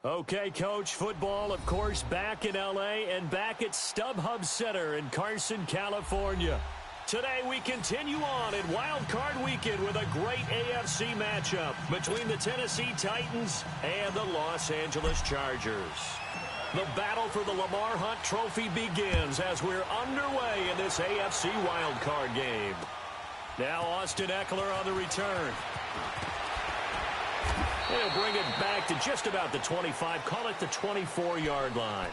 Okay, Coach, football, of course, back in L.A. and back at StubHub Center in Carson, California. Today, we continue on in Wild Card Weekend with a great AFC matchup between the Tennessee Titans and the Los Angeles Chargers. The battle for the Lamar Hunt Trophy begins as we're underway in this AFC Wild Card game. Now Austin Eckler on the return. He'll bring it back to just about the 25, call it the 24-yard line.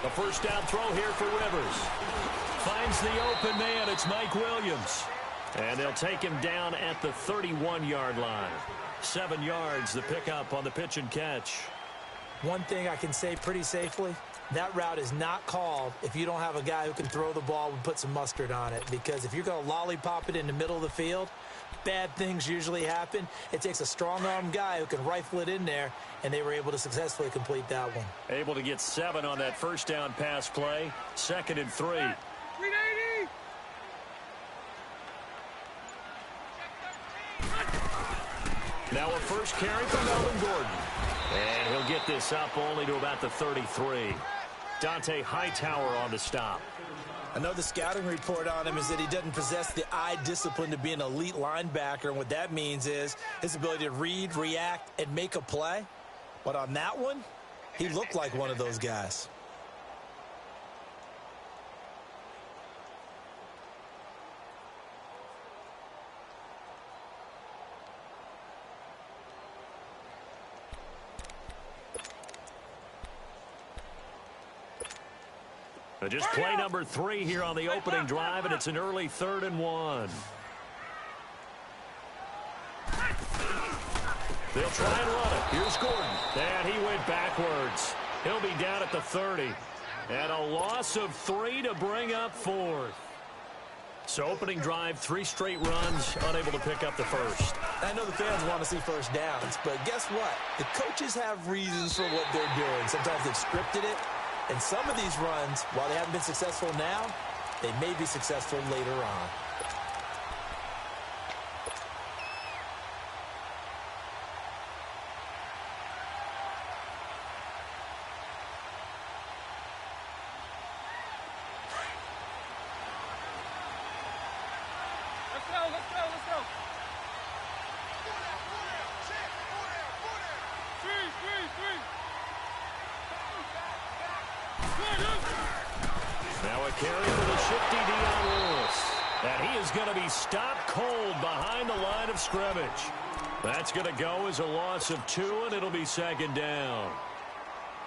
A first down throw here for Rivers. Finds the open man. It's Mike Williams. And they'll take him down at the 31-yard line. 7 yards, the pickup on the pitch and catch. One thing I can say pretty safely, that route is not called if you don't have a guy who can throw the ball and put some mustard on it. Because if you're going to lollipop it in the middle of the field, bad things usually happen. It takes a strong-arm guy who can rifle it in there, and they were able to successfully complete that one. Able to get 7 on that first down pass play. 2nd and 3. 380! Now a first carry for Melvin Gordon. And he'll get this up only to about the 33. Dante Hightower on the stop. I know the scouting report on him is that he doesn't possess the eye discipline to be an elite linebacker, and what that means is his ability to read, react, and make a play. But on that one, he looked like one of those guys. Just play number 3 here on the opening drive, and it's an early 3rd and 1. They'll try and run it. Here's Gordon. And he went backwards. He'll be down at the 30. And a loss of 3 to bring up 4th. So opening drive, 3 straight runs, unable to pick up the first. I know the fans want to see first downs, but guess what? The coaches have reasons for what they're doing. Sometimes they've scripted it. And some of these runs, while they haven't been successful now, they may be successful later on. Let's go. Now a carry for the shifty Dion Lewis. And he is going to be stopped cold behind the line of scrimmage. That's going to go as a loss of 2, and it'll be 2nd down.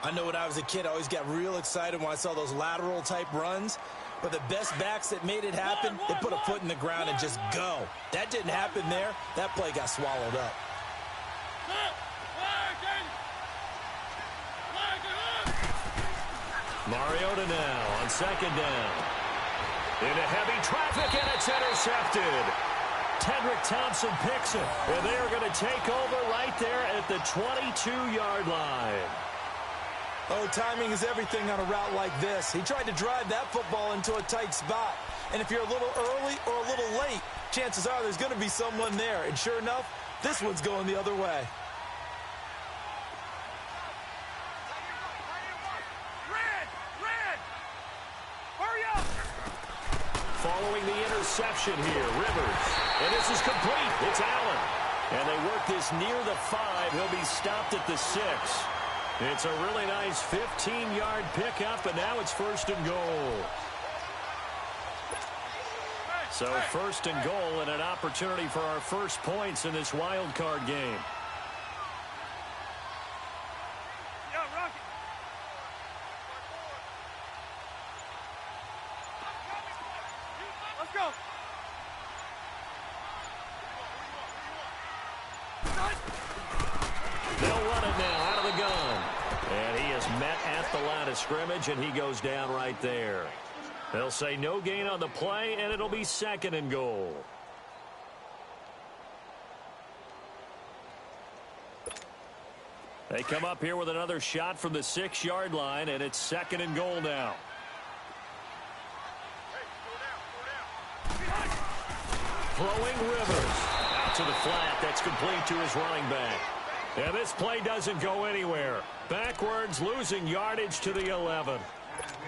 I know when I was a kid, I always got real excited when I saw those lateral-type runs. But the best backs that made it happen, they put a foot in the ground and just go. That didn't happen there. That play got swallowed up. Mariota now on 2nd down. Into heavy traffic, and it's intercepted. Tedrick Thompson picks it, and they are going to take over right there at the 22-yard line. Oh, timing is everything on a route like this. He tried to drive that football into a tight spot. And if you're a little early or a little late, chances are there's going to be someone there. And sure enough, this one's going the other way. Following the interception here, Rivers. And this is complete. It's Allen. And they work this near the 5. He'll be stopped at the 6. It's a really nice 15-yard pickup, and now it's 1st and goal. So 1st and goal and an opportunity for our first points in this wild card game. Let's go. They'll run it now out of the gun. And he is met at the line of scrimmage, and he goes down right there. They'll say no gain on the play, and it'll be 2nd and goal. They come up here with another shot from the 6-yard line, and it's 2nd and goal now. Throwing Rivers. Out to the flat. That's complete to his running back. And this play doesn't go anywhere. Backwards, losing yardage to the 11.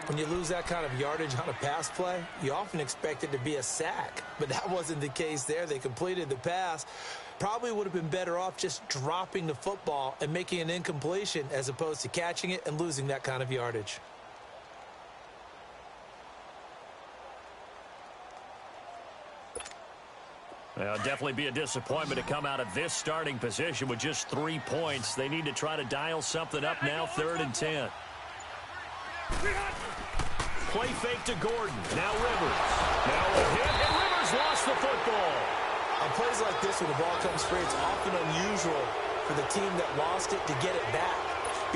When you lose that kind of yardage on a pass play, you often expect it to be a sack. But that wasn't the case there. They completed the pass. Probably would have been better off just dropping the football and making an incompletion as opposed to catching it and losing that kind of yardage. Well, definitely be a disappointment to come out of this starting position with just 3 points. They need to try to dial something up now, 3rd and 10. Play fake to Gordon. Now Rivers. Now a hit, and Rivers lost the football. On plays like this, when the ball comes free, it's often unusual for the team that lost it to get it back.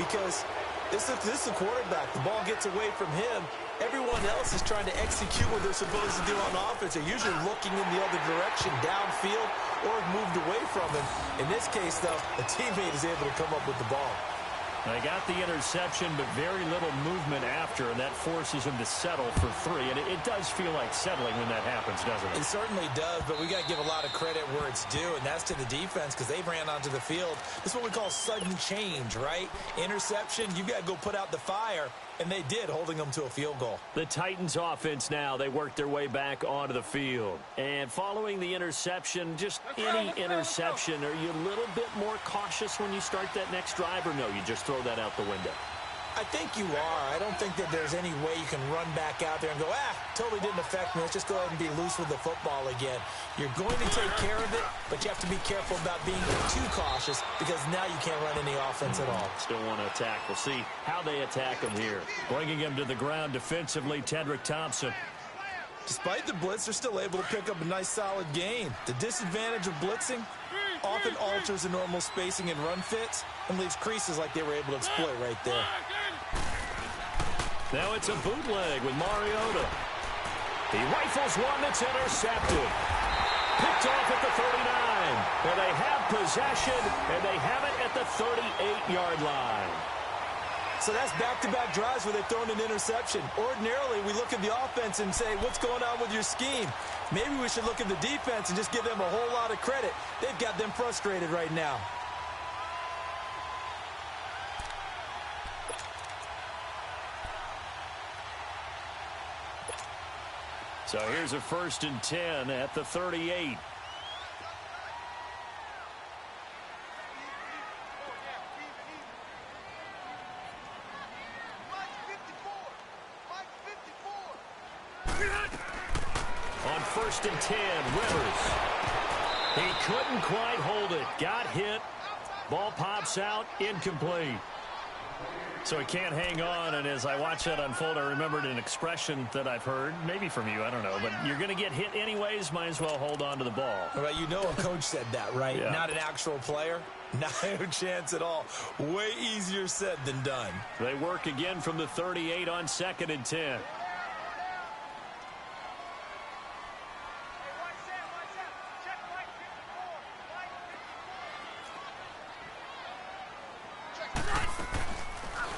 Because this is the quarterback. The ball gets away from him. Everyone else is trying to execute what they're supposed to do on offense. They're usually looking in the other direction, downfield, or have moved away from him. In this case, though, a teammate is able to come up with the ball. They got the interception, but very little movement after, and that forces him to settle for 3. And it does feel like settling when that happens, doesn't it? It certainly does, but we got to give a lot of credit where it's due, and that's to the defense because they ran onto the field. This is what we call sudden change, right? Interception, you got to go put out the fire, and they did, holding them to a field goal. The Titans offense now, they work their way back onto the field. And following the interception, just any interception, are you a little bit more cautious when you start that next drive, or no, you just throw that out the window? I think you are. I don't think that there's any way you can run back out there and go, totally didn't affect me. Let's just go ahead and be loose with the football again. You're going to take care of it, but you have to be careful about being too cautious because now you can't run any offense at all. Still want to attack. We'll see how they attack him here. Bringing him to the ground defensively, Tedrick Thompson. Despite the blitz, they're still able to pick up a nice, solid gain. The disadvantage of blitzing often alters the normal spacing and run fits and leaves creases like they were able to exploit right there. Now it's a bootleg with Mariota. He rifles one that's intercepted. Picked off at the 39. Where they have possession, and they have it at the 38-yard line. So that's back-to-back drives where they've thrown an interception. Ordinarily, we look at the offense and say, what's going on with your scheme? Maybe we should look at the defense and just give them a whole lot of credit. They've got them frustrated right now. So here's a 1st and 10 at the 38. On 1st and 10, Rivers. He couldn't quite hold it. Got hit. Ball pops out. Incomplete. So he can't hang on, and as I watch that unfold, I remembered an expression that I've heard, maybe from you, I don't know, but you're going to get hit anyways, might as well hold on to the ball. Well, you know a coach said that, right? Yeah. Not an actual player. Not a chance at all. Way easier said than done. They work again from the 38 on 2nd and 10.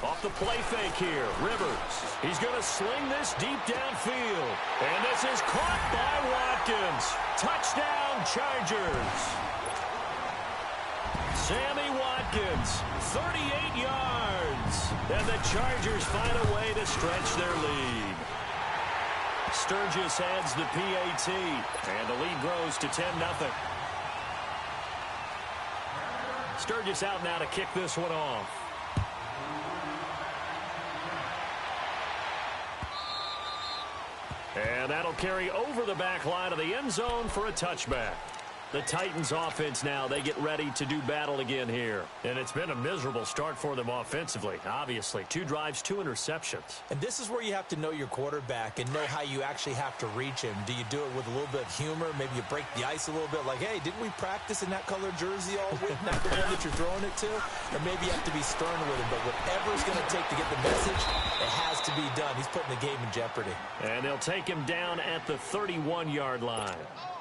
Off the play fake here, Rivers. He's going to sling this deep downfield. And this is caught by Watkins. Touchdown, Chargers. Sammy Watkins, 38 yards. And the Chargers find a way to stretch their lead. Sturgis adds the PAT. And the lead grows to 10-0. Sturgis out now to kick this one off. And that'll carry over the back line of the end zone for a touchback. The Titans offense now, they get ready to do battle again here. And it's been a miserable start for them offensively, obviously. 2 drives, 2 interceptions. And this is where you have to know your quarterback and know how you actually have to reach him. Do you do it with a little bit of humor? Maybe you break the ice a little bit like, hey, didn't we practice in that colored jersey all week? Not the one that you're throwing it to? Or maybe you have to be stern with him. But whatever it's going to take to get the message, it has to be done. He's putting the game in jeopardy. And they'll take him down at the 31-yard line.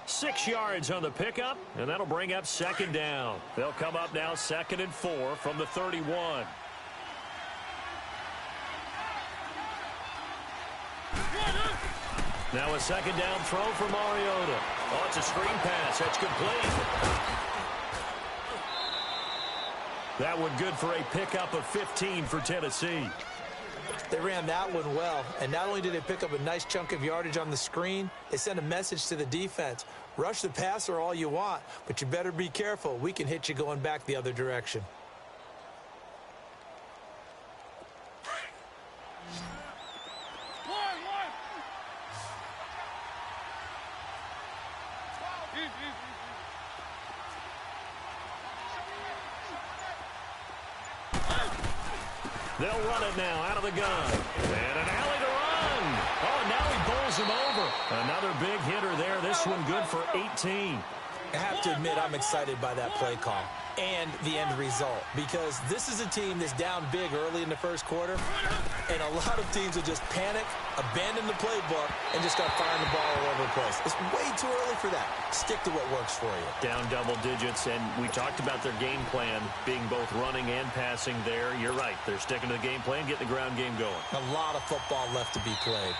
6 yards on the pickup, and that'll bring up 2nd down. They'll come up now 2nd and 4 from the 31. Now a 2nd down throw for Mariota. Oh, it's a screen pass. That's complete. That one good for a pickup of 15 for Tennessee. They ran that one well, and not only did they pick up a nice chunk of yardage on the screen, they sent a message to the defense. Rush the passer all you want, but you better be careful. We can hit you going back the other direction. They'll run it now out of the gun. And an alley to run. Oh, now he bowls him over. Another big hitter there. This one good for 18. I have to admit, I'm excited by that play call and the end result, because this is a team that's down big early in the first quarter, and a lot of teams will just panic, abandon the playbook, and just start firing the ball all over the place. It's way too early for that. Stick to what works for you. Down double digits, and we talked about their game plan being both running and passing there. You're right. They're sticking to the game plan, getting the ground game going. A lot of football left to be played.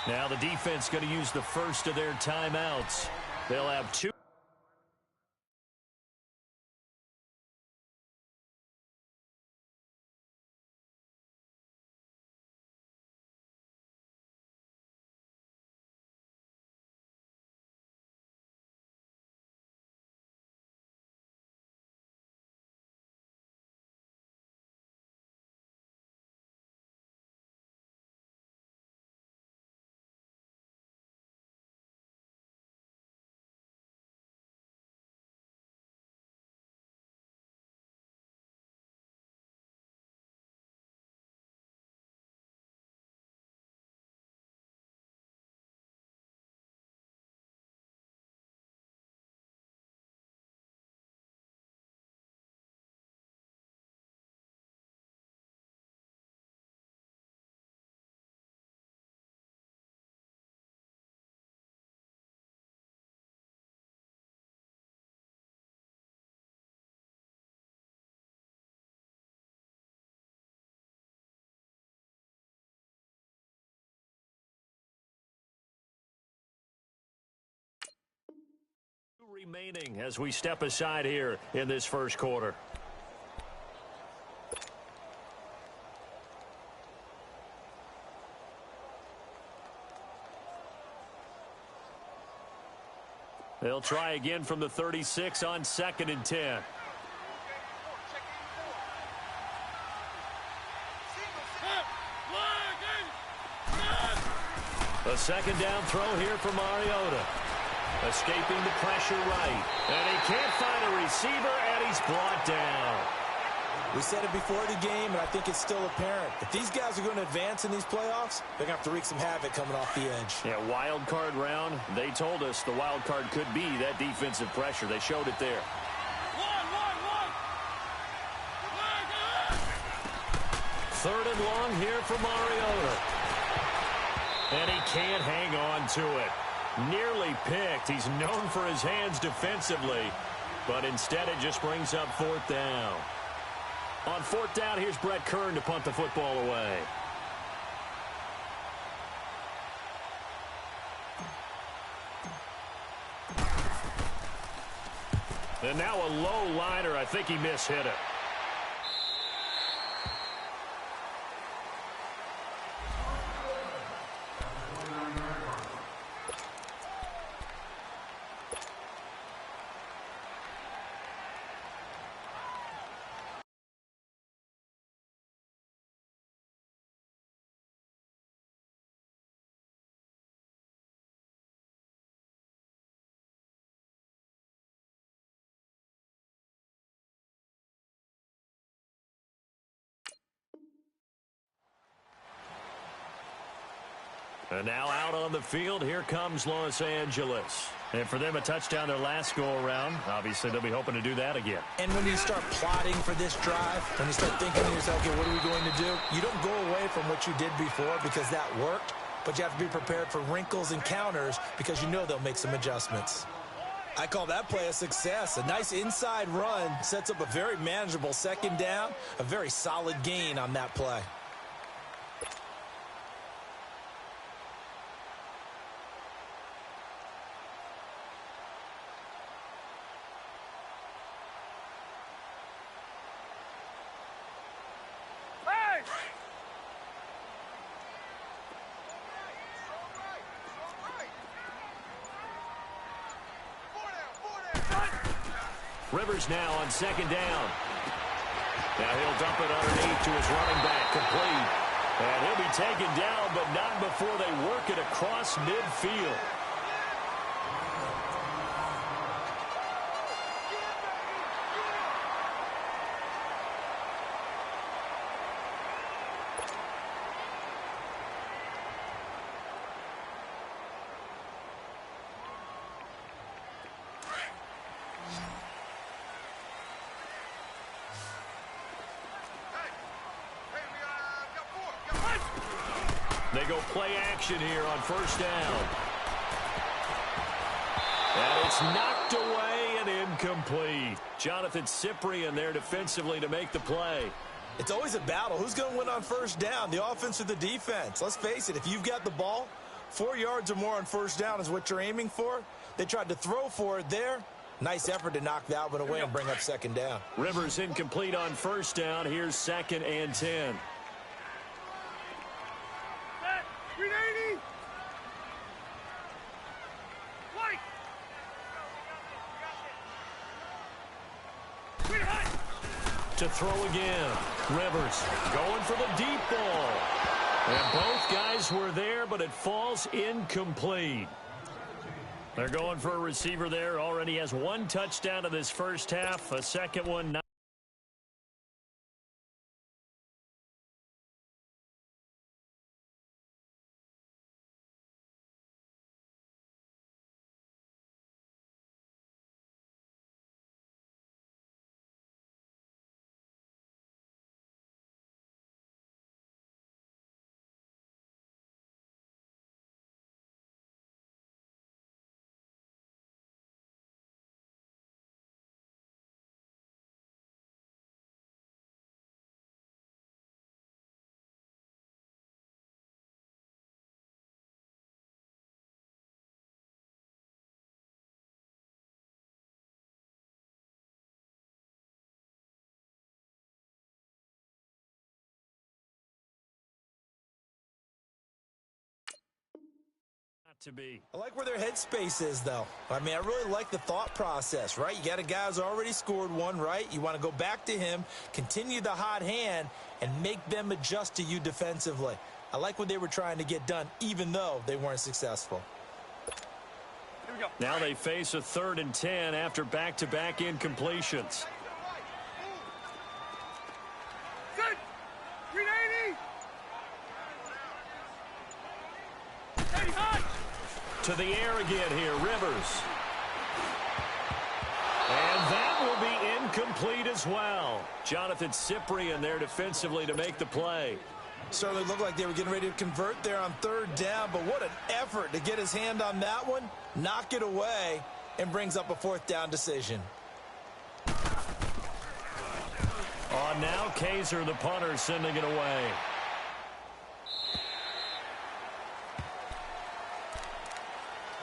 Now the defense going to use the first of their timeouts. They'll have 2. Remaining as we step aside here in this first quarter. They'll try again from the 36 on 2nd and 10. A 2nd down throw here for Mariota. Escaping the pressure right. And he can't find a receiver, and he's brought down. We said it before the game, and I think it's still apparent. If these guys are going to advance in these playoffs, they're going to have to wreak some havoc coming off the edge. Yeah, wild card round. They told us the wild card could be that defensive pressure. They showed it there. Third and long here for Mariota. And he can't hang on to it. Nearly picked. He's known for his hands defensively, but instead it just brings up 4th down. On 4th down, here's Brett Kern to punt the football away. And now a low liner. I think he mishit it. And now out on the field, here comes Los Angeles. And for them, a touchdown their last go-around. Obviously, they'll be hoping to do that again. And when you start plotting for this drive, when you start thinking to yourself, okay, what are we going to do? You don't go away from what you did before because that worked, but you have to be prepared for wrinkles and counters because you know they'll make some adjustments. I call that play a success. A nice inside run sets up a very manageable second down, a very solid gain on that play. Rivers now on second down. Now he'll dump it underneath to his running back, complete. And he'll be taken down, but not before they work it across midfield. They go play action here on first down. And it's knocked away and incomplete. Jonathan Cyprien there defensively to make the play. It's always a battle. Who's going to win on first down, the offense or the defense? Let's face it, if you've got the ball, 4 yards or more on first down is what you're aiming for. They tried to throw for it there. Nice effort to knock that one away and bring up second down. Rivers incomplete on first down. Here's 2nd and 10. 380. White. To throw again. Rivers going for the deep ball. And both guys were there, but it falls incomplete. They're going for a receiver there. Already has 1 touchdown in this first half. A second one not. To be. I like where their headspace is, though. I mean, I really like the thought process, right? You got a guy who's already scored one, right? You want to go back to him, continue the hot hand, and make them adjust to you defensively. I like what they were trying to get done, even though they weren't successful. Here we go. Now they face a 3rd and 10 after back-to-back incompletions. Good. 380. To the air again here, Rivers. And that will be incomplete as well. Jonathan Cyprien there defensively to make the play. Certainly looked like they were getting ready to convert there on 3rd down, but what an effort to get his hand on that one, knock it away, and brings up a 4th down decision. On now, Kaiser, the punter, sending it away.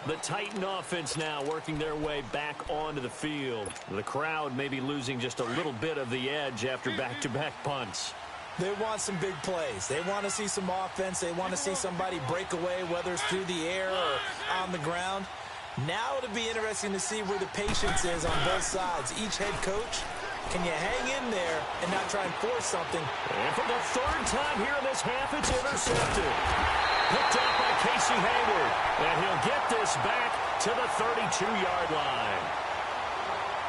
The Titan offense now working their way back onto the field. The crowd may be losing just a little bit of the edge after back-to-back punts. They want some big plays. They want to see some offense. They want to see somebody break away, whether it's through the air or on the ground. Now it'll be interesting to see where the patience is on both sides. Each head coach, can you hang in there and not try and force something? And for the 3rd time here in this half, it's intercepted. Picked up by Casey Hayward. And he'll get this back to the 32-yard line.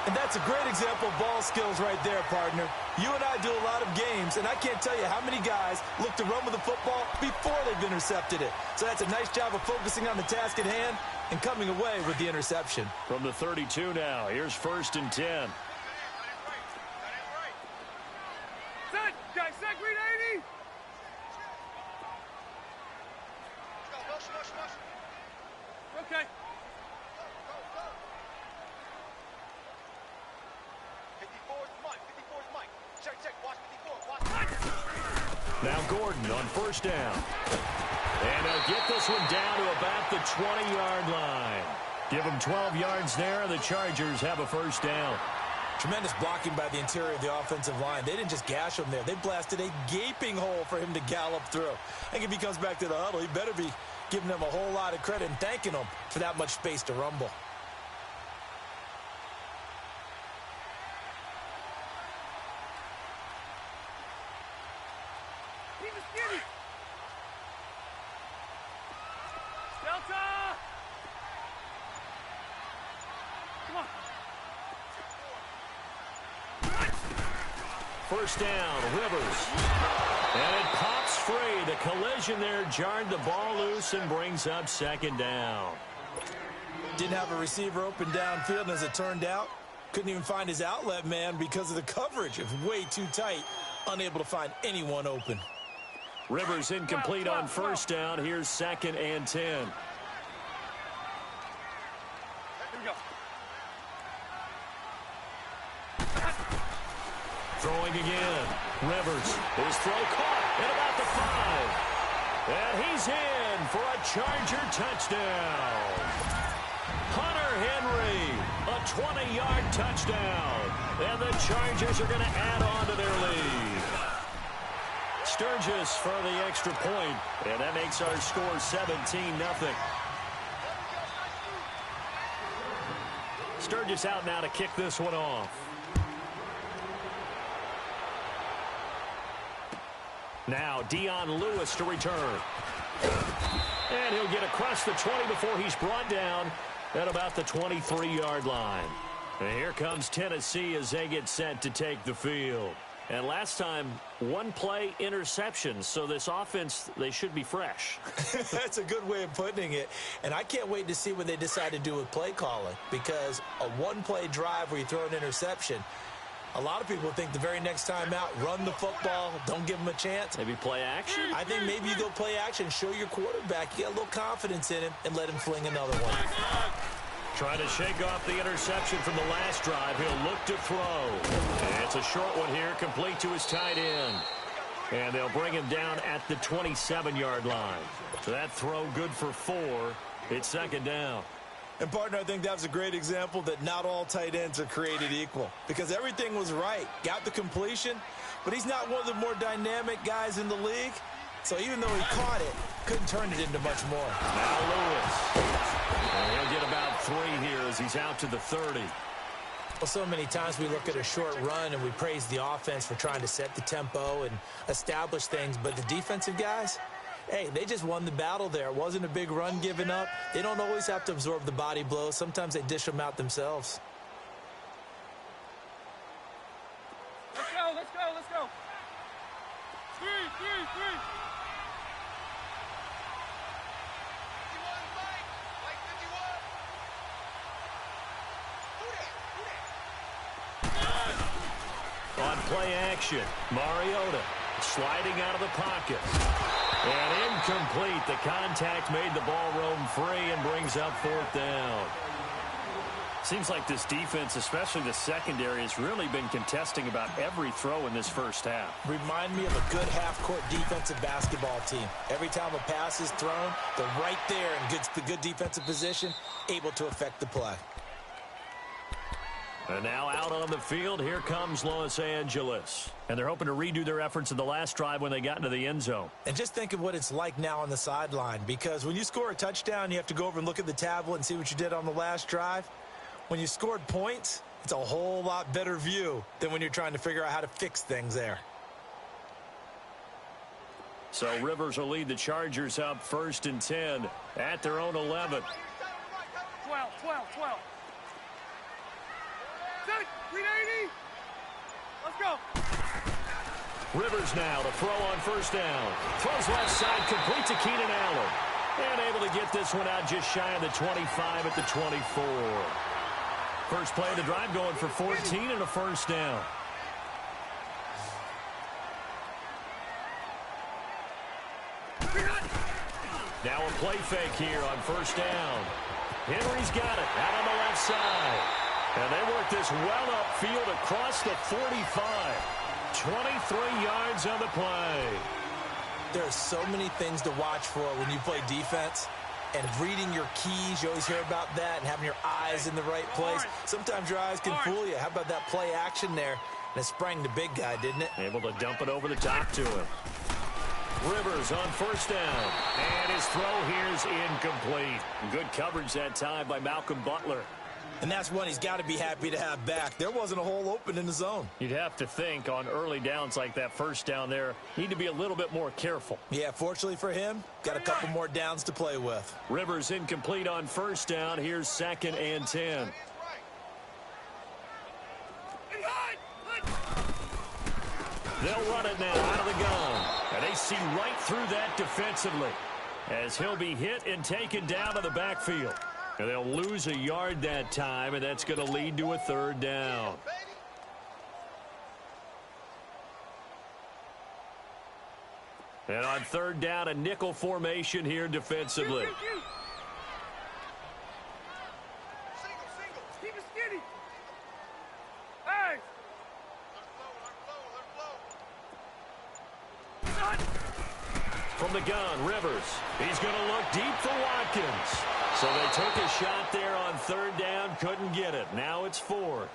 And that's a great example of ball skills right there, partner. You and I do a lot of games, and I can't tell you how many guys look to run with the football before they've intercepted it. So that's a nice job of focusing on the task at hand and coming away with the interception. From the 32 now, here's 1st and 10. Set, guys, set, green 80. Okay. Now Gordon on 1st down. And they'll get this one down to about the 20-yard line. Give them 12 yards there, and the Chargers have a 1st down. Tremendous blocking by the interior of the offensive line. They didn't just gash him there. They blasted a gaping hole for him to gallop through. I think if he comes back to the huddle, he better be giving them a whole lot of credit and thanking them for that much space to rumble. Keep it skinny. Delta. Come on. 1st down, Rivers. And it pops free. The collision there jarred the ball loose and brings up 2nd down. Didn't have a receiver open downfield, and as it turned out, couldn't even find his outlet man because of the coverage. It was way too tight, unable to find anyone open. Rivers incomplete on 1st down. Here's 2nd and 10. Here we go. Throwing again. Rivers. His throw caught at about the 5. And he's in for a Charger touchdown. Hunter Henry, a 20-yard touchdown. And the Chargers are going to add on to their lead. Sturgis for the extra point, and that makes our score 17-0. Sturgis out now to kick this one off. Now Dion Lewis to return. And he'll get across the 20 before he's brought down at about the 23-yard line. And here comes Tennessee as they get set to take the field. And last time, 1-play interception. So this offense, they should be fresh. That's a good way of putting it. And I can't wait to see what they decide to do with play calling. Because a 1-play drive where you throw an interception, a lot of people think the very next time out, run the football, don't give them a chance. Maybe play action? I think maybe you go play action, show your quarterback, you got a little confidence in him, and let him fling another one. Trying to shake off the interception from the last drive. He'll look to throw. And it's a short one here, complete to his tight end. And they'll bring him down at the 27-yard line. So that throw good for 4. It's 2nd down. And, partner, I think that was a great example that not all tight ends are created equal. Because everything was right. Got the completion, but he's not one of the more dynamic guys in the league. So even though he caught it, couldn't turn it into much more. Now Lewis. And he'll get about 3 here as he's out to the 30. Well, so many times we look at a short run and we praise the offense for trying to set the tempo and establish things. But the defensive guys, hey, they just won the battle there. It wasn't a big run given up. They don't always have to absorb the body blows. Sometimes they dish them out themselves. Let's go, let's go, let's go. 3. On play action, Mariota sliding out of the pocket. And incomplete. The contact made the ball roam free and brings up 4th down. Seems like this defense, especially the secondary, has really been contesting about every throw in this first half. Remind me of a good half-court defensive basketball team. Every time a pass is thrown, they're right there in the good defensive position, able to affect the play. And now out on the field, here comes Los Angeles. And they're hoping to redo their efforts in the last drive when they got into the end zone. And just think of what it's like now on the sideline, because when you score a touchdown, you have to go over and look at the tablet and see what you did on the last drive. When you scored points, it's a whole lot better view than when you're trying to figure out how to fix things there. So Rivers will lead the Chargers up 1st and 10 at their own 11. 12. Set. Good. 380. Let's go. Rivers now to throw on first down. Throws left side, complete to Keenan Allen. And able to get this one out just shy of the 25 at the 24. First play of the drive going for 14 and a first down. Now a play fake here on first down. Henry's got it out on the left side. And they work this well upfield across the 45. 23 yards on the play. There are so many things to watch for when you play defense. And reading your keys, you always hear about that, and having your eyes in the right place. Sometimes your eyes can fool you. How about that play action there? And it sprang the big guy, didn't it? Able to dump it over the top to him. Rivers on first down. And his throw here is incomplete. Good coverage that time by Malcolm Butler. And that's one he's got to be happy to have back. There wasn't a hole open in the zone. You'd have to think on early downs like that first down there, need to be a little bit more careful. Yeah, fortunately for him, got a couple more downs to play with. Rivers incomplete on first down. Here's 2nd and 10. They'll run it now out of the gun. And they see right through that defensively as he'll be hit and taken down to the backfield. And they'll lose a yard that time, and that's going to lead to a 3rd down. And on 3rd down, a nickel formation here defensively. Keep it skinny. Hey. From the gun, Rivers. He's going to look deep for Watkins. So they took a shot there on 3rd down, couldn't get it. Now it's 4th.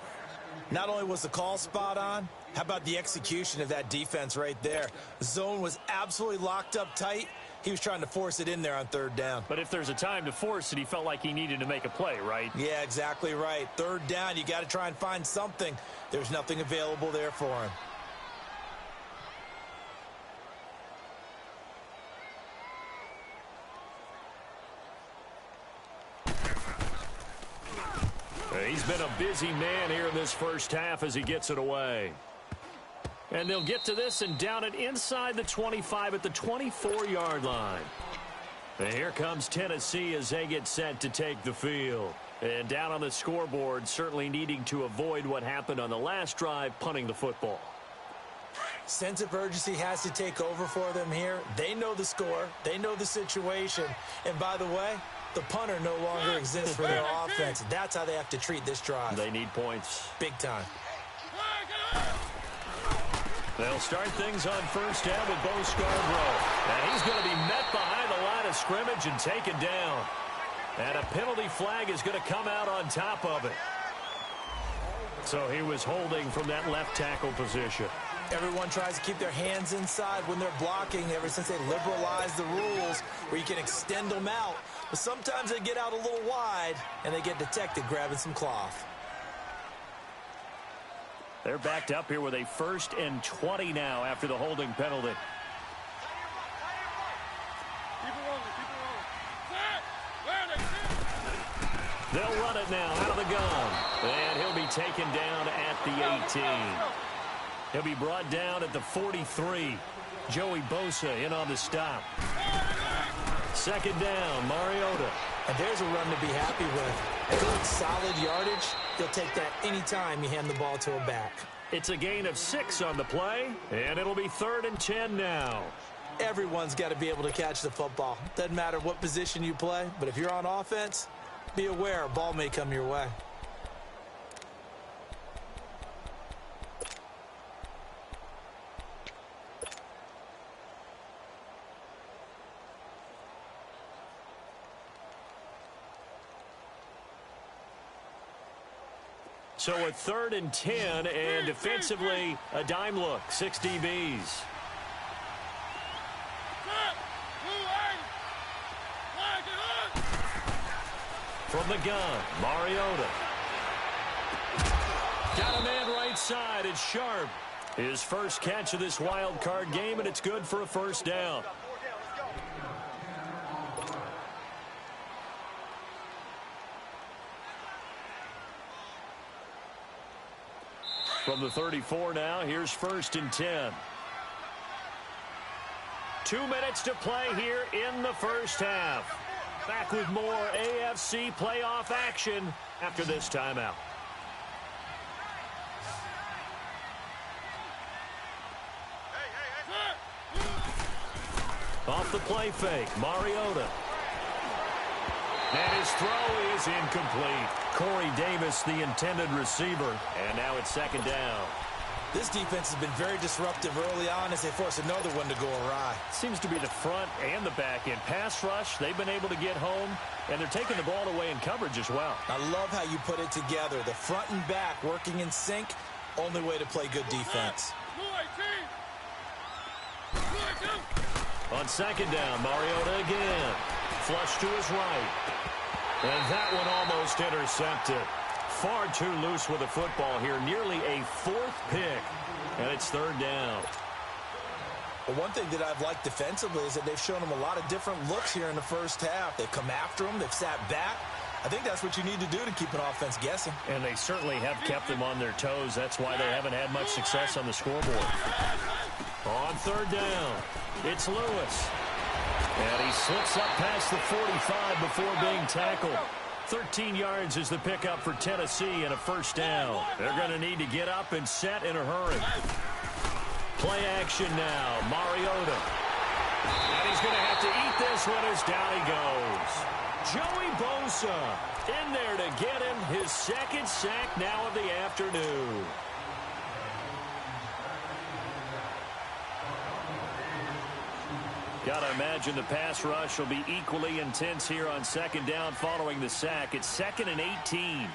Not only was the call spot on, how about the execution of that defense right there? The zone was absolutely locked up tight. He was trying to force it in there on 3rd down. But if there's a time to force it, he felt like he needed to make a play, right? Yeah, exactly right. 3rd down, you got to try and find something. There's nothing available there for him. He's been a busy man here in this first half as he gets it away. And they'll get to this and down it inside the 25 at the 24-yard line. And here comes Tennessee as they get set to take the field. And down on the scoreboard, certainly needing to avoid what happened on the last drive, punting the football. Sense of urgency has to take over for them here. They know the score. They know the situation. And by the way, the punter no longer exists for their offense. That's how they have to treat this drive. They need points. Big time. They'll start things on first down with Bo Scarborough. And he's going to be met behind the line of scrimmage and taken down. And a penalty flag is going to come out on top of it. So he was holding from that left tackle position. Everyone tries to keep their hands inside when they're blocking ever since they liberalized the rules where you can extend them out. But sometimes they get out a little wide and they get detected grabbing some cloth. They're backed up here with a 1st and 20 now after the holding penalty. They'll run it now out of the gun. And he'll be taken down at the 18. He'll be brought down at the 43. Joey Bosa in on the stop. 2nd down, Mariota. And there's a run to be happy with. Good, solid yardage. You'll take that anytime you hand the ball to a back. It's a gain of 6 on the play, and it'll be 3rd and 10 now. Everyone's got to be able to catch the football. Doesn't matter what position you play, but if you're on offense, be aware a ball may come your way. So a 3rd and 10, and defensively, a dime look, 6 DBs. From the gun, Mariota. Got a man right side, it's Sharp. His first catch of this wild card game, and it's good for a 1st down. From the 34 now, here's 1st and 10. 2 minutes to play here in the first half. Back with more AFC playoff action after this timeout. Off the play fake, Mariota. And his throw is incomplete. Corey Davis, the intended receiver. And now it's 2nd down. This defense has been very disruptive early on as they force another one to go awry. Seems to be the front and the back end. Pass rush, they've been able to get home, and they're taking the ball away in coverage as well. I love how you put it together. The front and back working in sync, only way to play good defense. On 2nd down, Mariota again. Flush to his right. And that one almost intercepted. Far too loose with the football here. Nearly a 4th pick. And it's 3rd down. Well, one thing that I've liked defensively is that they've shown them a lot of different looks here in the first half. They've come after them. They've sat back. I think that's what you need to do to keep an offense guessing. And they certainly have kept them on their toes. That's why they haven't had much success on the scoreboard. On 3rd down, it's Lewis. And he slips up past the 45 before being tackled. 13 yards is the pickup for Tennessee and a 1st down. They're going to need to get up and set in a hurry. Play action now, Mariota. And he's going to have to eat this one as down he goes. Joey Bosa in there to get him his 2nd sack now of the afternoon. Got to imagine the pass rush will be equally intense here on 2nd down following the sack. It's 2nd and 18.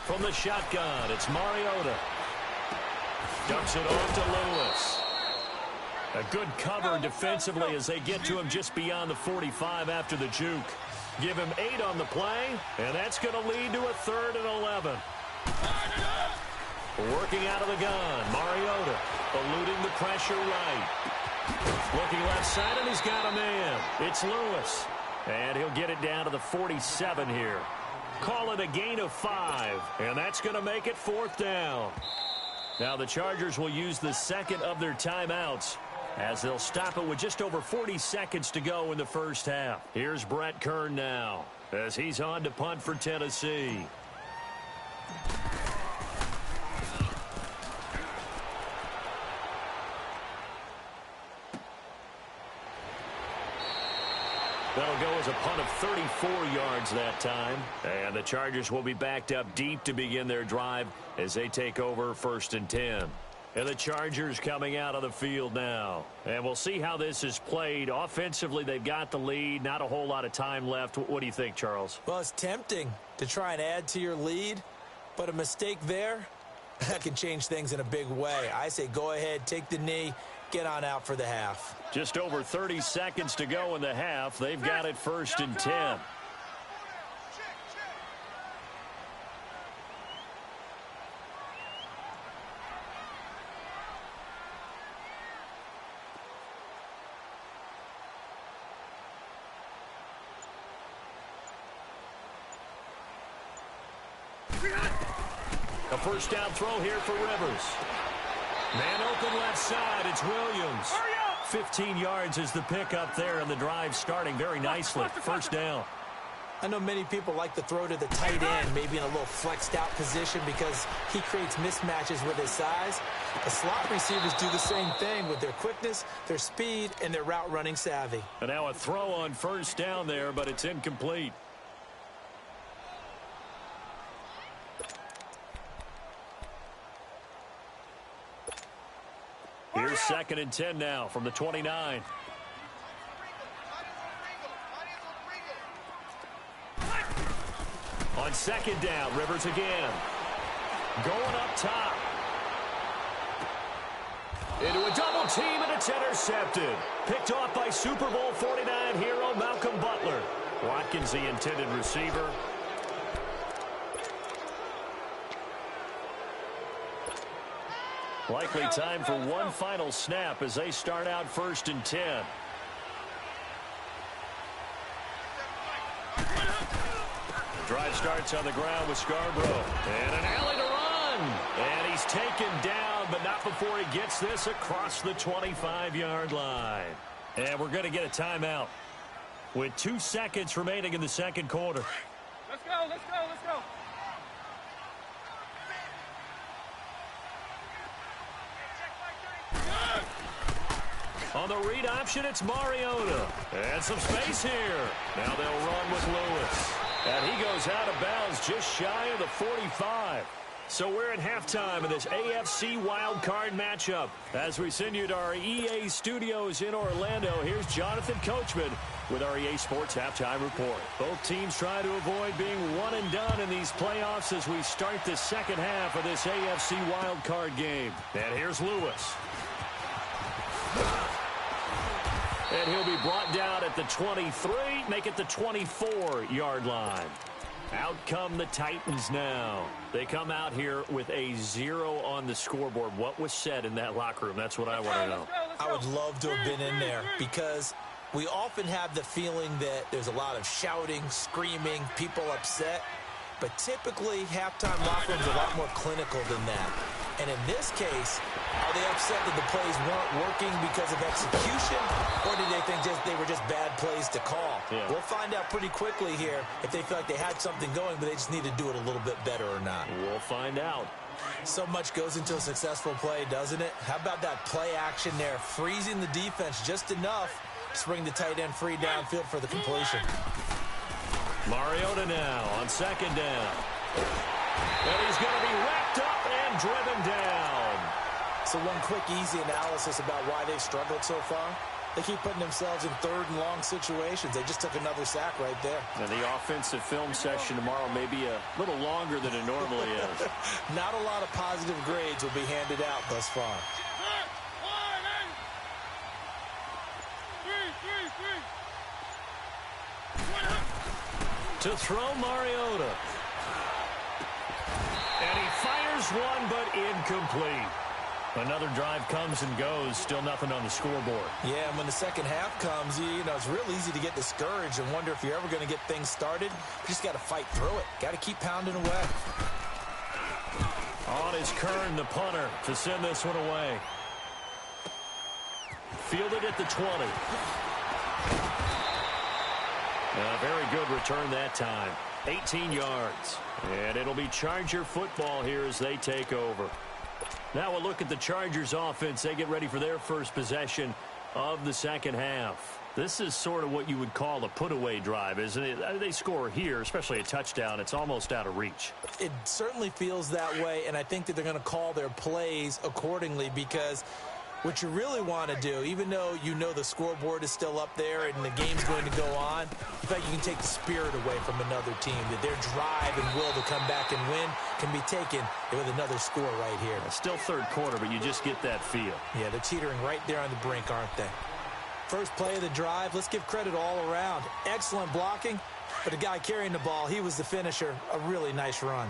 From the shotgun, it's Mariota. Dumps it off to Lewis. A good cover defensively as they get to him just beyond the 45 after the juke. Give him 8 on the play, and that's going to lead to a 3rd and 11. Working out of the gun, Mariota eluding the pressure right. Looking left side, and he's got a man. It's Lewis, and he'll get it down to the 47 here. Call it a gain of 5, and that's going to make it 4th down. Now the Chargers will use the 2nd of their timeouts as they'll stop it with just over 40 seconds to go in the first half. Here's Brett Kern now as he's on to punt for Tennessee. That'll go as a punt of 34 yards that time. And the Chargers will be backed up deep to begin their drive as they take over 1st and 10. And the Chargers coming out of the field now. And we'll see how this is played. Offensively, they've got the lead. Not a whole lot of time left. What do you think, Charles? Well, it's tempting to try and add to your lead, but a mistake there, that can change things in a big way. I say go ahead, take the knee, get on out for the half. Just over 30 seconds to go in the half. They've got it 1st and 10. A 1st down throw here for Rivers. Man open left side, it's Williams. 15 yards is the pickup there, and the drive starting very nicely. 1st down. I know many people like to throw to the tight end, maybe in a little flexed out position because he creates mismatches with his size. The slot receivers do the same thing with their quickness, their speed, and their route running savvy. And now a throw on 1st down there, but it's incomplete. Here's 2nd and 10 now from the 29. On 2nd down, Rivers again. Going up top. Into a double team, and it's intercepted. Picked off by Super Bowl 49 hero Malcolm Butler. Watkins, the intended receiver. Likely time for one final snap as they start out 1st and 10. starts on the ground with Scarborough. And an alley to run. And he's taken down, but not before he gets this across the 25-yard line. And we're going to get a timeout with 2 seconds remaining in the second quarter. Let's go, let's go, let's go. On the read option, it's Mariota. And some space here. Now they'll run with Lewis. And he goes out of bounds just shy of the 45. So we're at halftime in this AFC wildcard matchup. As we send you to our EA studios in Orlando, here's Jonathan Coachman with our EA Sports Halftime Report. Both teams try to avoid being one and done in these playoffs as we start the second half of this AFC wildcard game. And here's Lewis. And he'll be brought down at the 23, make it the 24-yard line. Out come the Titans now. They come out here with a 0 on the scoreboard. What was said in that locker room? That's what I want to know. I would love to have been in there because we often have the feeling that there's a lot of shouting, screaming, people upset. But typically, halftime locker rooms are a lot more clinical than that. And in this case, are they upset that the plays weren't working because of execution, or did they think they were just bad plays to call? Yeah. We'll find out pretty quickly here if they feel like they had something going, but they just need to do it a little bit better or not. We'll find out. So much goes into a successful play, doesn't it? How about that play action there, freezing the defense just enough to bring the tight end free downfield for the completion. Mariota now on second down. And he's going to be wrapped up and driven down. So one quick, easy analysis about why they've struggled so far. They keep putting themselves in third and long situations. They just took another sack right there. And the offensive film session tomorrow may be a little longer than it normally is. Not a lot of positive grades will be handed out thus far. To throw Mariota. And he fires one, but incomplete. Another drive comes and goes. Still nothing on the scoreboard. Yeah, and when the second half comes, you know, it's real easy to get discouraged and wonder if you're ever going to get things started. You just got to fight through it. Got to keep pounding away. On is Kern, the punter, to send this one away. Fielded at the 20. A very good return that time. 18 yards. And it'll be Charger football here as they take over. Now we'll look at the Chargers offense. They get ready for their first possession of the second half. This is sort of what you would call a put-away drive, isn't it? They score here, especially a touchdown. It's almost out of reach. It certainly feels that way, and I think that they're going to call their plays accordingly because what you really want to do, even though you know the scoreboard is still up there and the game's going to go on, in fact, you can take the spirit away from another team, that their drive and will to come back and win can be taken with another score right here. Still third quarter, but you just get that feel. Yeah, they're teetering right there on the brink, aren't they? First play of the drive, let's give credit all around. Excellent blocking, but the guy carrying the ball, he was the finisher. A really nice run.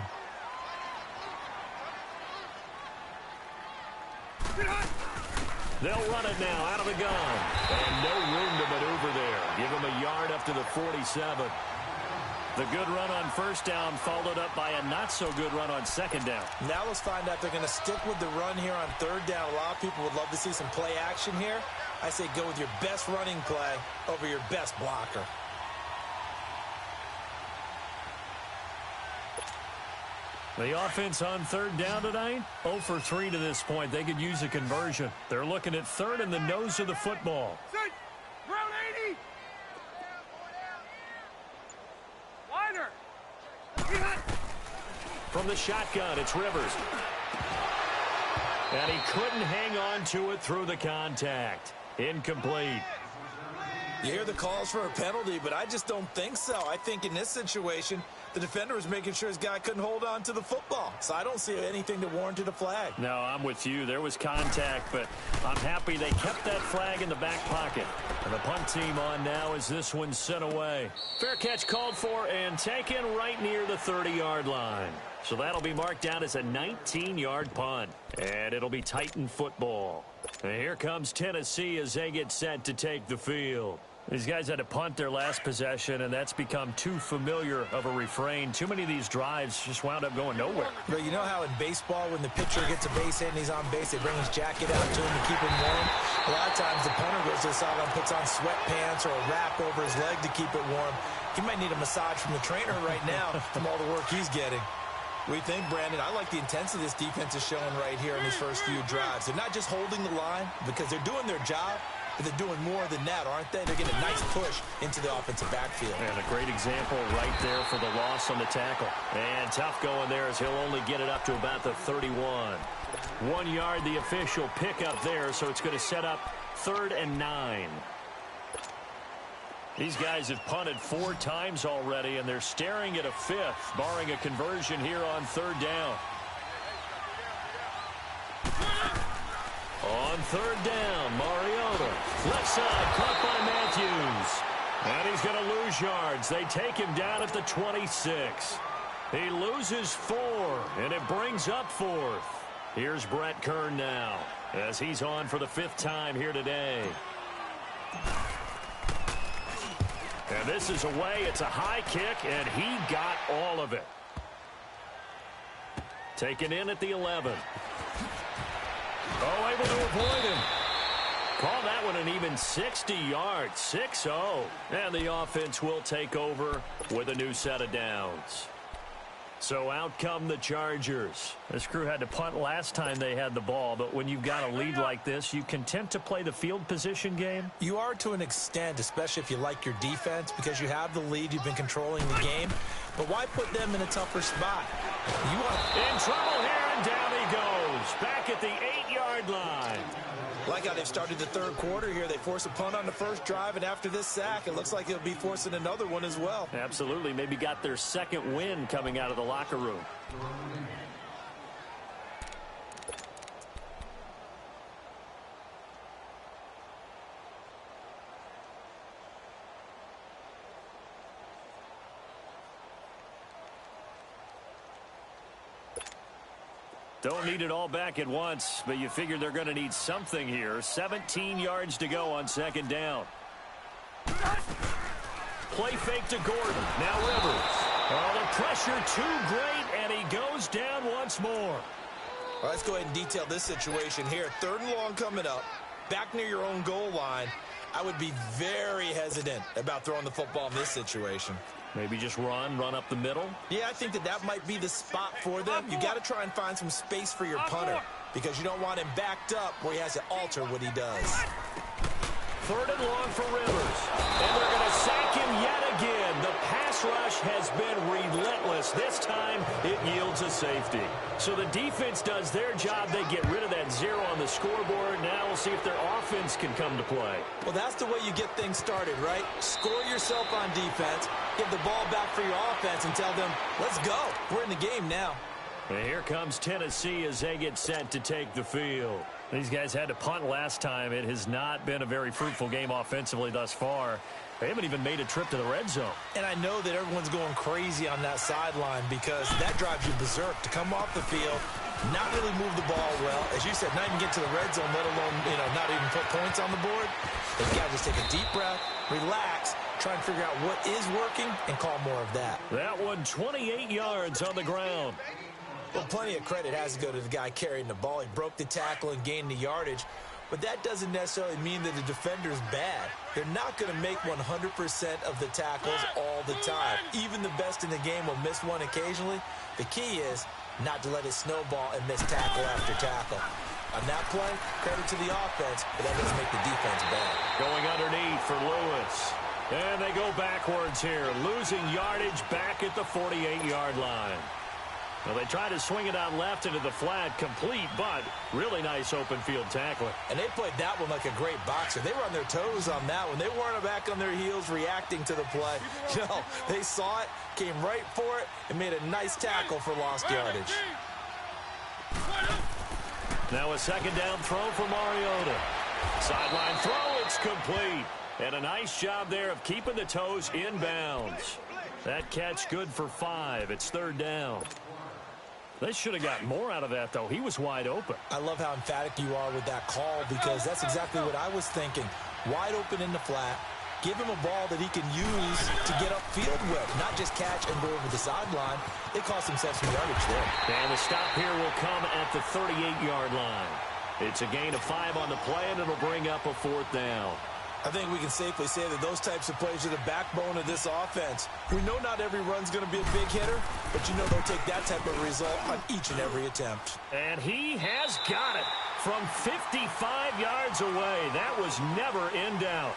They'll run it now out of the gun. And no room to maneuver there. Give him a yard up to the 47. The good run on first down followed up by a not-so-good run on second down. Now let's find out they're going to stick with the run here on third down. A lot of people would love to see some play action here. I say go with your best running play over your best blocker. The offense on third down tonight, 0 for 3 to this point. They could use a conversion. They're looking at third in the nose of the football. Round 80. Wider. From the shotgun, it's Rivers. And he couldn't hang on to it through the contact. Incomplete. You hear the calls for a penalty, but I just don't think so. I think in this situation, the defender was making sure his guy couldn't hold on to the football. So I don't see anything that warranted a flag. No, I'm with you. There was contact, but I'm happy they kept that flag in the back pocket. And the punt team on now as this one's sent away. Fair catch called for and taken right near the 30-yard line. So that'll be marked down as a 19-yard punt. And it'll be Titan football. And here comes Tennessee as they get set to take the field. These guys had to punt their last possession, and that's become too familiar of a refrain. Too many of these drives just wound up going nowhere. But you know how in baseball, when the pitcher gets a base hit and he's on base, they bring his jacket out to him to keep him warm? A lot of times the punter goes to the sideline, puts on sweatpants or a wrap over his leg to keep it warm. He might need a massage from the trainer right now from all the work he's getting. We think, Brandon, I like the intensity this defense is showing right here in these first few drives. They're not just holding the line because they're doing their job, but they're doing more than that, aren't they? They're getting a nice push into the offensive backfield. And a great example right there for the loss on the tackle. And tough going there as he'll only get it up to about the 31. 1 yard, the official pickup there, so it's going to set up 3rd and 9. These guys have punted 4 times already, and they're staring at a 5th, barring a conversion here on 3rd down. On 3rd down, Mariota. Left side, caught by Matthews. And he's going to lose yards. They take him down at the 26. He loses 4, and it brings up 4th. Here's Brett Kern now, as he's on for the 5th time here today. And this is away. It's a high kick, and he got all of it. Taken in at the 11. Oh, able to avoid him. Call that one an even 60 yards, 6-0. And the offense will take over with a new set of downs. So out come the Chargers. This crew had to punt last time they had the ball, but when you've got a lead like this, you content to play the field position game? You are to an extent, especially if you like your defense, because you have the lead, you've been controlling the game. But why put them in a tougher spot? You want in trouble here, and down he goes. Back at the 8-yard line. Like how they've started the 3rd quarter here. They force a punt on the first drive, and after this sack, it looks like they'll be forcing another one as well. Absolutely. Maybe got their 2nd win coming out of the locker room. Don't need it all back at once, but you figure they're going to need something here. 17 yards to go on 2nd down. Play fake to Gordon. Now Rivers. Oh, the pressure too great, and he goes down once more. Well, let's go ahead and detail this situation here. 3rd and long coming up. Back near your own goal line. I would be very hesitant about throwing the football in this situation. Maybe just run up the middle? Yeah, I think that might be the spot for them. You got to try and find some space for your punter because you don't want him backed up where he has to alter what he does. 3rd and long for Rivers. And they're going to sack him yet again. The pass rush has been relentless. This time, it yields a safety. So the defense does their job. They get rid of that 0 on the scoreboard. Now we'll see if their offense can come to play. Well, that's the way you get things started, right? Score yourself on defense, give the ball back for your offense, and tell them, let's go. We're in the game now. And here comes Tennessee as they get set to take the field. These guys had to punt last time. It has not been a very fruitful game offensively thus far. They haven't even made a trip to the red zone. And I know that everyone's going crazy on that sideline because that drives you berserk to come off the field, not really move the ball well. As you said, not even get to the red zone, let alone, not even put points on the board. They've got to just take a deep breath, relax, try and figure out what is working, and call more of that. That one, 28 yards on the ground. Well, plenty of credit has to go to the guy carrying the ball. He broke the tackle and gained the yardage. But that doesn't necessarily mean that the defender's bad. They're not going to make 100% of the tackles all the time. Even the best in the game will miss one occasionally. The key is not to let it snowball and miss tackle after tackle. On that play, credit to the offense, but that doesn't make the defense bad. Going underneath for Lewis. And they go backwards here, losing yardage back at the 48-yard line. Well, they try to swing it out left into the flat, complete, but really nice open field tackling. And they played that one like a great boxer. They were on their toes on that one. They weren't back on their heels reacting to the play. No, they saw it, came right for it, and made a nice tackle for lost yardage. Now a 2nd down throw for Mariota. Sideline throw, it's complete. And a nice job there of keeping the toes in bounds. That catch good for 5. It's 3rd down. They should have got more out of that, though. He was wide open. I love how emphatic you are with that call because that's exactly what I was thinking. Wide open in the flat. Give him a ball that he can use to get upfield with, not just catch and go over the sideline. They cost themselves some yardage there. And the stop here will come at the 38-yard line. It's a gain of 5 on the play, and it'll bring up a 4th down. I think we can safely say that those types of plays are the backbone of this offense. We know not every run's going to be a big hitter, but you know they'll take that type of result on each and every attempt. And he has got it from 55 yards away. That was never in doubt.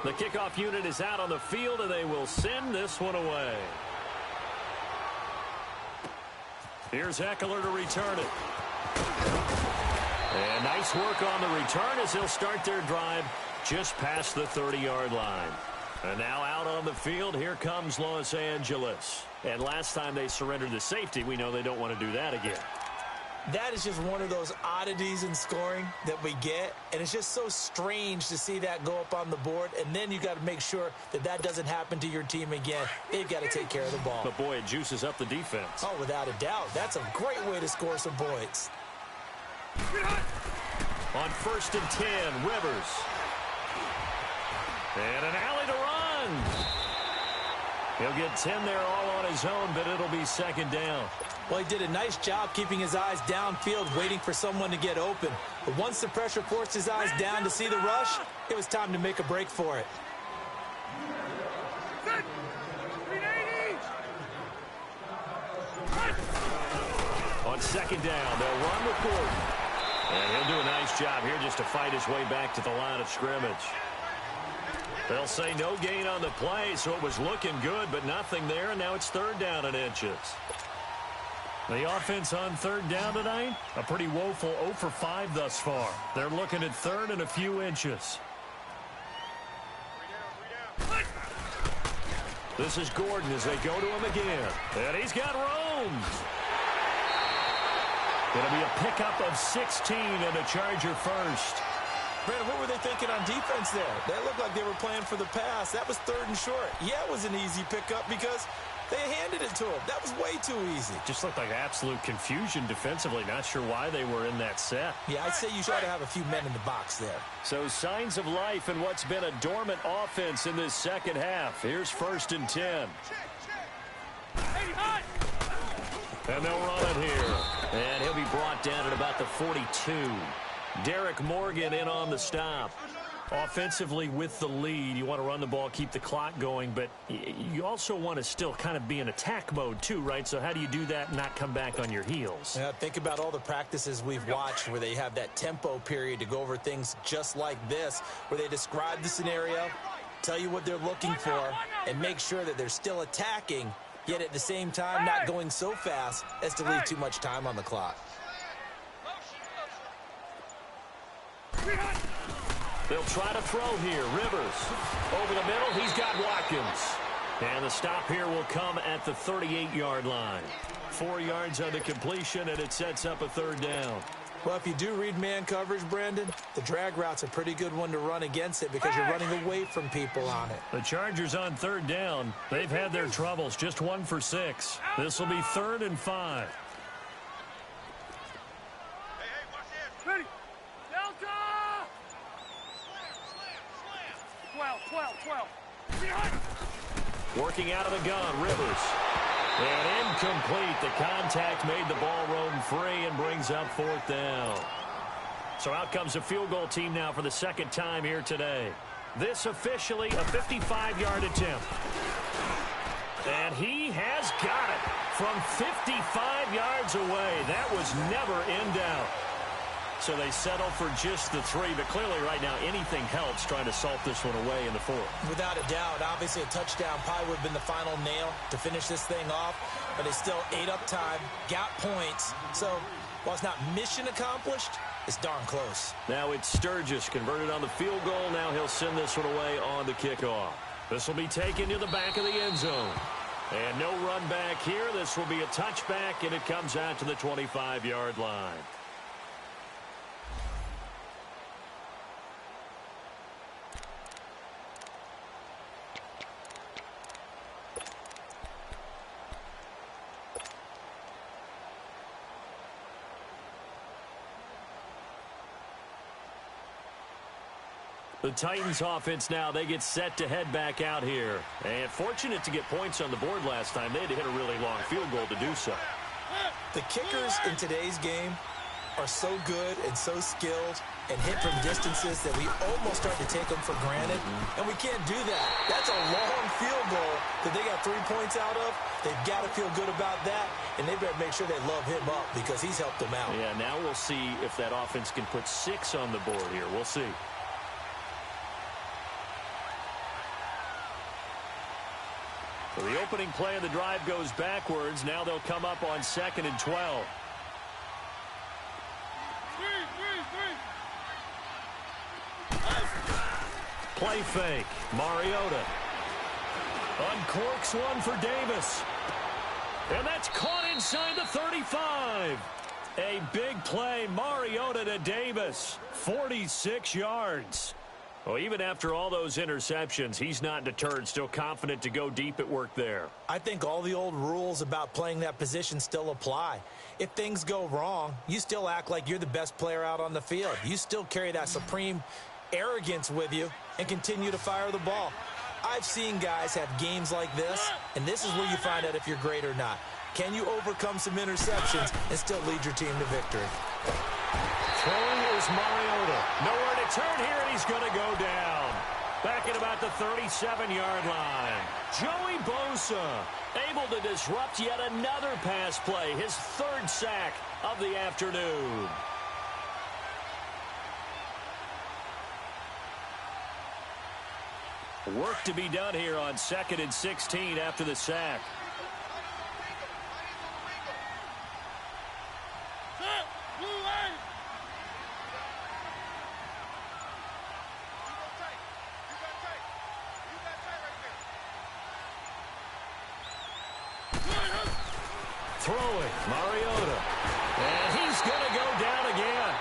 The kickoff unit is out on the field, and they will send this one away. Here's Eckler to return it. And nice work on the return as they'll start their drive just past the 30-yard line. And now out on the field, here comes Los Angeles. And last time they surrendered the safety, we know they don't want to do that again. That is just one of those oddities in scoring that we get, and it's just so strange to see that go up on the board, and then you got to make sure that that doesn't happen to your team again. They've got to take care of the ball. But, boy, it juices up the defense. Oh, without a doubt. That's a great way to score some points. On 1st and 10, Rivers. And an alley to run. He'll get 10 there all on his own, but it'll be 2nd down. Well, he did a nice job keeping his eyes downfield, waiting for someone to get open. But once the pressure forced his eyes down to see the rush, it was time to make a break for it. On 2nd down, they'll run with Gordon. And he'll do a nice job here just to fight his way back to the line of scrimmage. They'll say no gain on the play, so it was looking good, but nothing there, and now it's 3rd down and inches. The offense on 3rd down tonight, a pretty woeful 0 for 5 thus far. They're looking at 3rd and a few inches. This is Gordon as they go to him again. And he's got room. It'll be a pickup of 16 and a Charger first. Brandon, what were they thinking on defense there? That looked like they were playing for the pass. That was 3rd and short. Yeah, it was an easy pickup because they handed it to him. That was way too easy. Just looked like absolute confusion defensively. Not sure why they were in that set. Yeah, I'd say you try to have a few men in the box there. So signs of life in what's been a dormant offense in this 2nd half. Here's 1st and 10. And they'll run it here. And he'll be brought down at about the 42. Derek Morgan in on the stop. Offensively with the lead, you want to run the ball, keep the clock going, but you also want to still kind of be in attack mode too, right? So how do you do that and not come back on your heels? Yeah, think about all the practices we've watched where they have that tempo period to go over things just like this, where they describe the scenario, tell you what they're looking for, and make sure that they're still attacking, yet at the same time not going so fast as to leave too much time on the clock. They'll try to throw here. Rivers over the middle. He's got Watkins. And the stop here will come at the 38-yard line. 4 yards on the completion, and it sets up a 3rd down. Well, if you do read man coverage, Brandon, the drag route's a pretty good one to run against it because you're running away from people on it. The Chargers on 3rd down. They've had their troubles. Just 1 for 6. This will be 3rd and 5. Ready. Delta! 12. Working out of the gun, Rivers. And incomplete. The contact made the ball roam free and brings up 4th down. So out comes a field goal team now for the 2nd time here today. This officially a 55-yard attempt. And he has got it from 55 yards away. That was never in doubt. So they settle for just the 3, but clearly right now anything helps trying to salt this one away in the 4th. Without a doubt, obviously a touchdown probably would have been the final nail to finish this thing off, but it's still ate up time, got points. So while it's not mission accomplished, it's darn close. Now it's Sturgis converted on the field goal. Now he'll send this one away on the kickoff. This will be taken to the back of the end zone. And no run back here. This will be a touchback, and it comes out to the 25-yard line. The Titans offense now, they get set to head back out here. And fortunate to get points on the board last time. They had to hit a really long field goal to do so. The kickers in today's game are so good and so skilled and hit from distances that we almost start to take them for granted. And we can't do that. That's a long field goal that they got 3 points out of. They've got to feel good about that, and they better make sure they love him up because he's helped them out. Yeah, now we'll see if that offense can put 6 on the board here. We'll see. So the opening play of the drive goes backwards. Now they'll come up on 2nd and 12. Play fake. Mariota uncorks one for Davis. And that's caught inside the 35. A big play. Mariota to Davis. 46 yards. Well, even after all those interceptions, he's not deterred. Still confident to go deep at work there. I think all the old rules about playing that position still apply. If things go wrong, you still act like you're the best player out on the field. You still carry that supreme arrogance with you and continue to fire the ball. I've seen guys have games like this, and this is where you find out if you're great or not. Can you overcome some interceptions and still lead your team to victory? Throwing is Mariota. Nowhere to turn here, and he's going to go down. Back at about the 37-yard line. Joey Bosa able to disrupt yet another pass play. His 3rd sack of the afternoon. Work to be done here on 2nd and 16 after the sack. Throwing, Mariota. And he's going to go down again.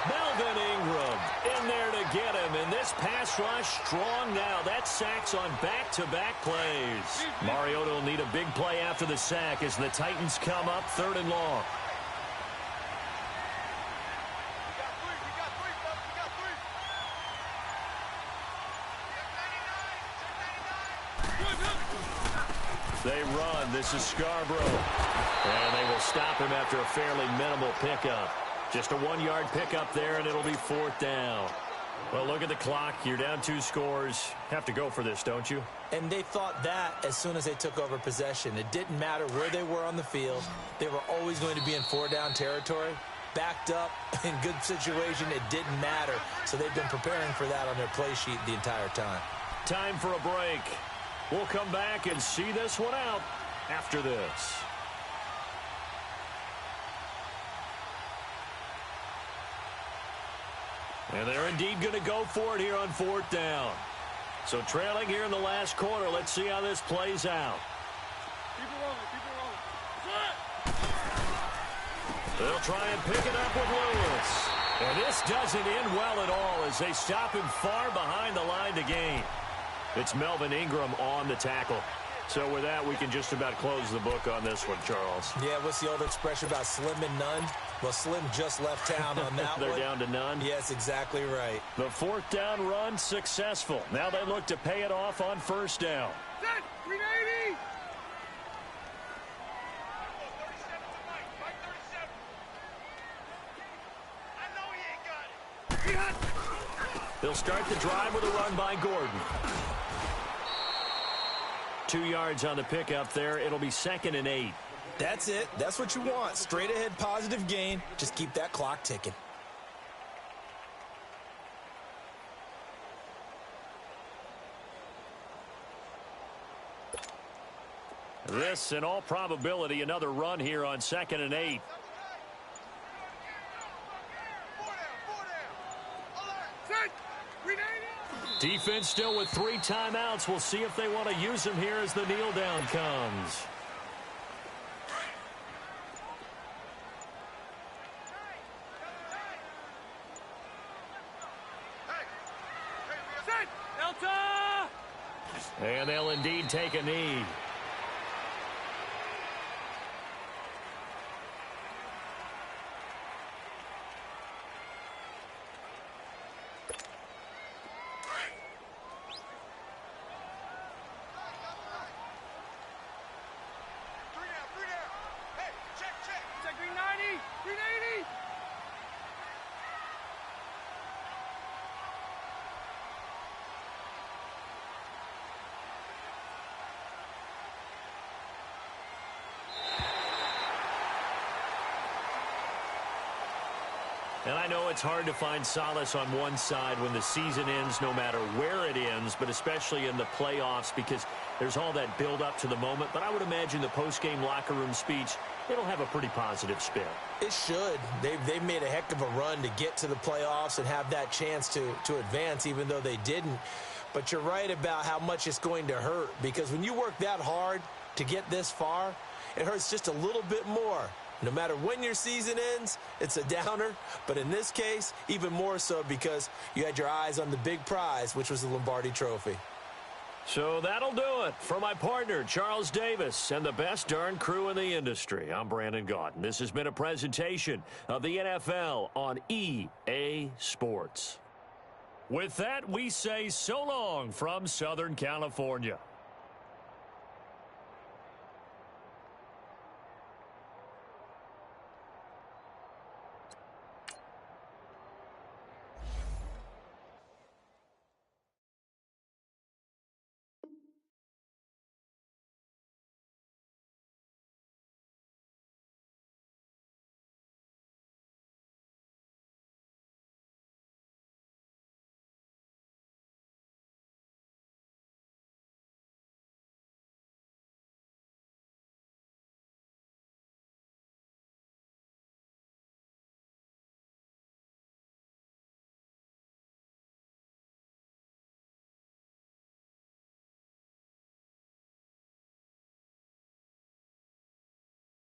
Melvin Ingram in there to get him. And this pass rush strong now. That sack's on back-to-back plays. Mariota will need a big play after the sack as the Titans come up 3rd and long. They run. This is Scarborough. And they will stop him after a fairly minimal pickup. Just a 1-yard pickup there, and it'll be 4th down. Well, look at the clock. You're down 2 scores. Have to go for this, don't you? And they thought that as soon as they took over possession. It didn't matter where they were on the field. They were always going to be in 4-down territory. Backed up, in good situation, it didn't matter. So they've been preparing for that on their play sheet the entire time. Time for a break. We'll come back and see this one out after this. And they're indeed going to go for it here on 4th down. So trailing here in the last quarter. Let's see how this plays out. Keep it rolling, keep it rolling. They'll try and pick it up with Lewis. And this doesn't end well at all as they stop him far behind the line to gain. It's Melvin Ingram on the tackle. So with that, we can just about close the book on this one, Charles. Yeah, what's the old expression about slim and none? Well, Slim just left town on that They're one. down to none? Yes, exactly right. The 4th down run successful. Now they look to pay it off on 1st down. Set, 380. They'll start the drive with a run by Gordon. 2 yards on the pickup there. It'll be 2nd and 8. That's it. That's what you want. Straight ahead positive gain. Just keep that clock ticking. This, in all probability, another run here on 2nd and 8. Defense still with 3 timeouts. We'll see if they want to use them here as the kneel down comes. And they'll indeed take a knee. And I know it's hard to find solace on one side when the season ends, no matter where it ends, but especially in the playoffs, because there's all that build up to the moment. But I would imagine the post-game locker room speech, it'll have a pretty positive spin. It should. They've made a heck of a run to get to the playoffs and have that chance to advance, even though they didn't. But you're right about how much it's going to hurt, because when you work that hard to get this far, it hurts just a little bit more. No matter when your season ends, it's a downer. But in this case, even more so because you had your eyes on the big prize, which was the Lombardi Trophy. So that'll do it. For my partner, Charles Davis, and the best darn crew in the industry, I'm Brandon Gaudin. This has been a presentation of the NFL on EA Sports. With that, we say so long from Southern California.